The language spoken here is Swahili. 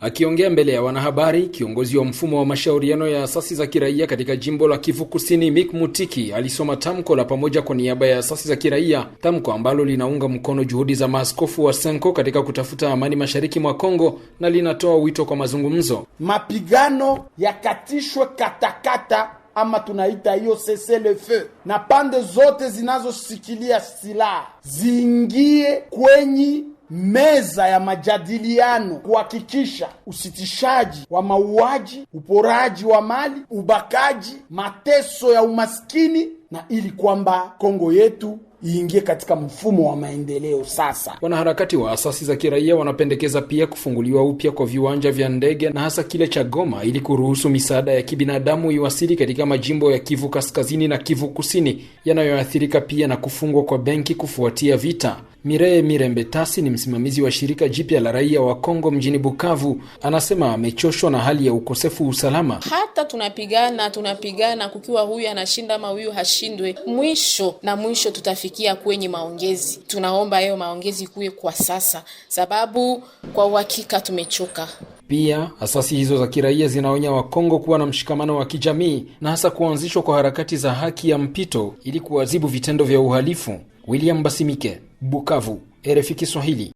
Akiongea mbele ya wanahabari, kiongozi wa mfumo wa mashauriano ya asasi za kiraia katika jimbo la Kivu Kusini, Mick Mutiki, alisoma tamko la pamoja kwa niaba ya asasi za kiraia, tamko ambalo linaunga mkono juhudi za maaskofu wa Senko katika kutafuta amani mashariki mwa Kongo na linatoa wito kwa mazungumzo. Mapigano yakatishwe katakata, ama tunaita hiyo cessez le feu, na pande zote zinazoshikilia silaha ziingie kwenye meza ya majadiliano kuhakikisha usitishaji wa mauaji, uporaji wa mali, ubakaji, mateso ya umaskini, na ili kwamba Kongo yetu iingie katika mfumo wa maendeleo sasa. Wanaharakati wa asasi za kiraia wanapendekeza pia kufunguliwa upya kwa viwanja vya ndege na hasa kile cha Goma ili kuruhusu misaada ya kibinadamu iwasili katika majimbo ya Kivu Kaskazini na Kivu Kusini yanayoathirika pia na kufungwa kwa benki kufuatia vita. Mireye Mirembetasi ni msimamizi wa shirika jipya la raia wa Kongo mjini Bukavu. Anasema amechoshwa na hali ya ukosefu usalama. Hata tunapigana kukiwa huyu anashinda ama huyu hashindwe, mwisho tutafikia kwenye maongezi. Tunaomba hayo maongezi kuwe kwa sasa, sababu kwa uhakika tumechoka. Pia asasi hizo za kiraia zinaonya wa Kongo kuwa na mshikamano wa kijamii na hasa kuanzishwa kwa harakati za haki ya mpito ili kuadhibu vitendo vya uhalifu. William Basimike, Bukavu, RFI Kiswahili.